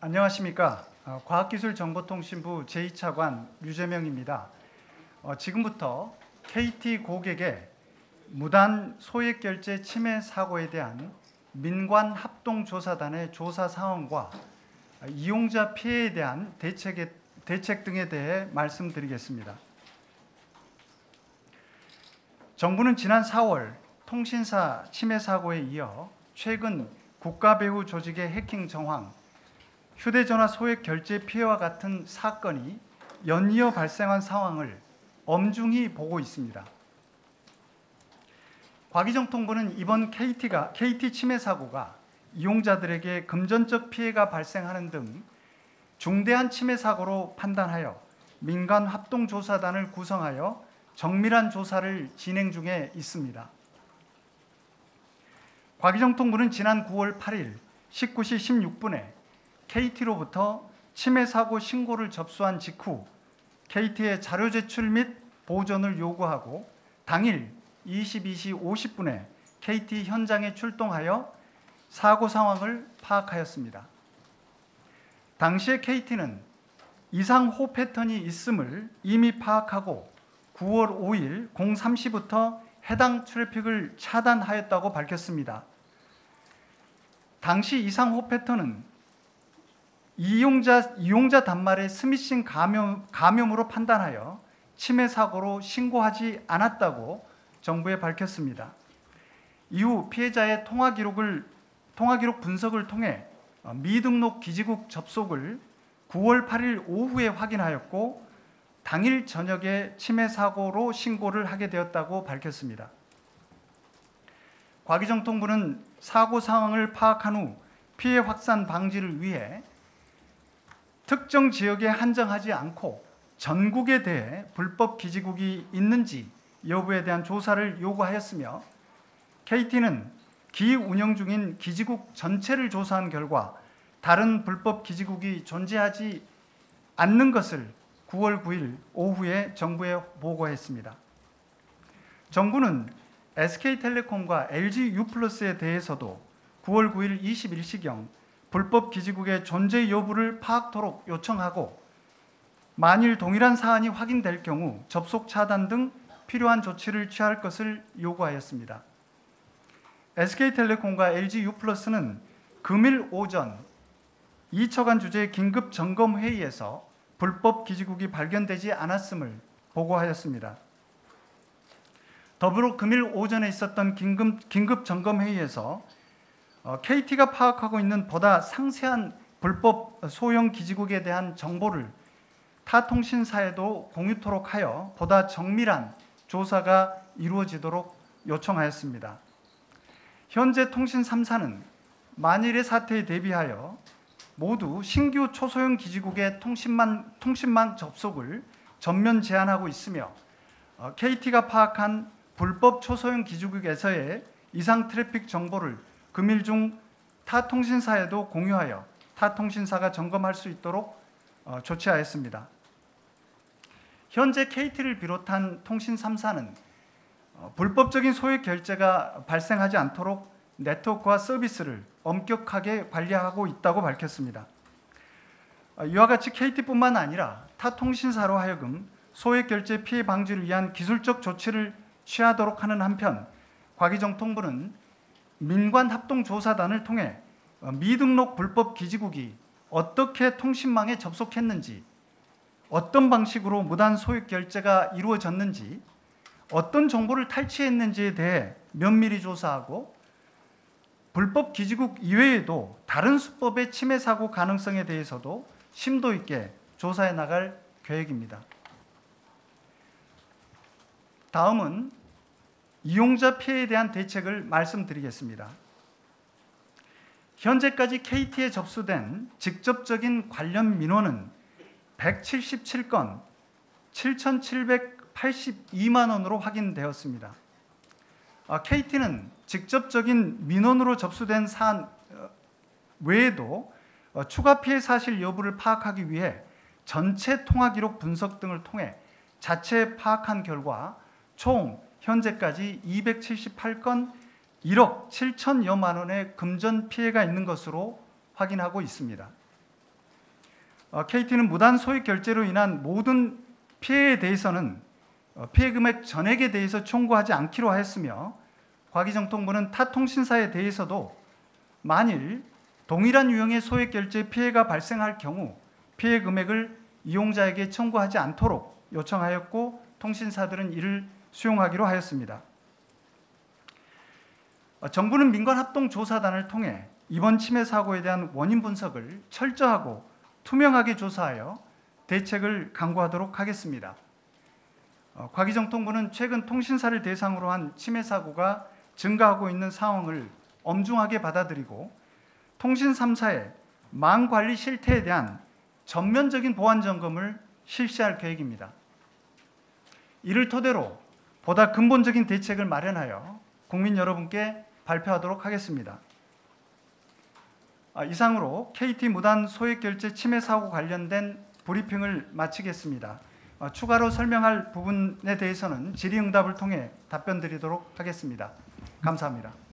안녕하십니까. 과학기술정보통신부 제2차관 류재명입니다. 지금부터 KT 고객의 무단 소액결제 침해 사고에 대한 민관합동조사단의 조사 상황과 이용자 피해에 대한 대책 등에 대해 말씀드리겠습니다. 정부는 지난 4월 통신사 침해 사고에 이어 최근 국가배후 조직의 해킹 정황, 휴대전화 소액 결제 피해와 같은 사건이 연이어 발생한 상황을 엄중히 보고 있습니다. 과기정통부는 이번 KT 침해 사고가 이용자들에게 금전적 피해가 발생하는 등 중대한 침해 사고로 판단하여 민간 합동조사단을 구성하여 정밀한 조사를 진행 중에 있습니다. 과기정통부는 지난 9월 8일 19시 16분에 KT로부터 침해 사고 신고를 접수한 직후 KT의 자료 제출 및 보존을 요구하고 당일 22시 50분에 KT 현장에 출동하여 사고 상황을 파악하였습니다. 당시에 KT는 이상호 패턴이 있음을 이미 파악하고 9월 5일 03시부터 해당 트래픽을 차단하였다고 밝혔습니다. 당시 이상호 패턴은 이용자 단말의 스미싱 감염으로 판단하여 침해 사고로 신고하지 않았다고 정부에 밝혔습니다. 이후 피해자의 통화 기록 분석을 통해 미등록 기지국 접속을 9월 8일 오후에 확인하였고 당일 저녁에 침해 사고로 신고를 하게 되었다고 밝혔습니다. 과기정통부는 사고 상황을 파악한 후 피해 확산 방지를 위해 특정 지역에 한정하지 않고 전국에 대해 불법 기지국이 있는지 여부에 대한 조사를 요구하였으며 KT는 기운영 중인 기지국 전체를 조사한 결과 다른 불법 기지국이 존재하지 않는 것을 9월 9일 오후에 정부에 보고했습니다. 정부는 SK텔레콤과 LG유플러스에 대해서도 9월 9일 21시경 불법 기지국의 존재 여부를 파악토록 요청하고 만일 동일한 사안이 확인될 경우 접속 차단 등 필요한 조치를 취할 것을 요구하였습니다. SK텔레콤과 LG유플러스는 금일 오전 2처간 주재 긴급 점검 회의에서 불법 기지국이 발견되지 않았음을 보고하였습니다. 더불어 금일 오전에 있었던 긴급 점검 회의에서 KT가 파악하고 있는 보다 상세한 불법 소형 기지국에 대한 정보를 타 통신사에도 공유토록 하여 보다 정밀한 조사가 이루어지도록 요청하였습니다. 현재 통신 3사는 만일의 사태에 대비하여 모두 신규 초소형 기지국의 통신망 접속을 전면 제한하고 있으며 KT가 파악한 불법 초소형 기지국에서의 이상 트래픽 정보를 금일 중 타 통신사에도 공유하여 타 통신사가 점검할 수 있도록 조치하였습니다. 현재 KT를 비롯한 통신 3사는 불법적인 소액 결제가 발생하지 않도록 네트워크와 서비스를 엄격하게 관리하고 있다고 밝혔습니다. 이와 같이 KT뿐만 아니라 타 통신사로 하여금 소액 결제 피해 방지를 위한 기술적 조치를 취하도록 하는 한편 과기정통부는 민관합동조사단을 통해 미등록 불법 기지국이 어떻게 통신망에 접속했는지, 어떤 방식으로 무단 소액 결제가 이루어졌는지, 어떤 정보를 탈취했는지에 대해 면밀히 조사하고 불법 기지국 이외에도 다른 수법의 침해 사고 가능성에 대해서도 심도 있게 조사해 나갈 계획입니다. 다음은 이용자 피해에 대한 대책을 말씀드리겠습니다. 현재까지 KT에 접수된 직접적인 관련 민원은 177건 7,782만 원으로 확인되었습니다. KT는 직접적인 민원으로 접수된 사안 외에도 추가 피해 사실 여부를 파악하기 위해 전체 통화 기록 분석 등을 통해 자체 파악한 결과 총 현재까지 278건 1억 7천여만 원의 금전 피해가 있는 것으로 확인하고 있습니다. KT는 무단 소액 결제로 인한 모든 피해에 대해서는 피해 금액 전액에 대해서 청구하지 않기로 하였으며, 과기정통부는 타 통신사에 대해서도 만일 동일한 유형의 소액 결제 피해가 발생할 경우 피해 금액을 이용자에게 청구하지 않도록 요청하였고, 통신사들은 이를 수용하기로 하였습니다. 정부는 민관합동조사단을 통해 이번 침해 사고에 대한 원인 분석을 철저하고 투명하게 조사하여 대책을 강구하도록 하겠습니다. 과기정통부는 최근 통신사를 대상으로 한 침해 사고가 증가하고 있는 상황을 엄중하게 받아들이고, 통신 3사의 망 관리 실태에 대한 전면적인 보안 점검을 실시할 계획입니다. 이를 토대로 보다 근본적인 대책을 마련하여 국민 여러분께 발표하도록 하겠습니다. 이상으로 KT 무단 소액 결제 침해 사고 관련된 브리핑을 마치겠습니다. 추가로 설명할 부분에 대해서는 질의응답을 통해 답변 드리도록 하겠습니다. 감사합니다.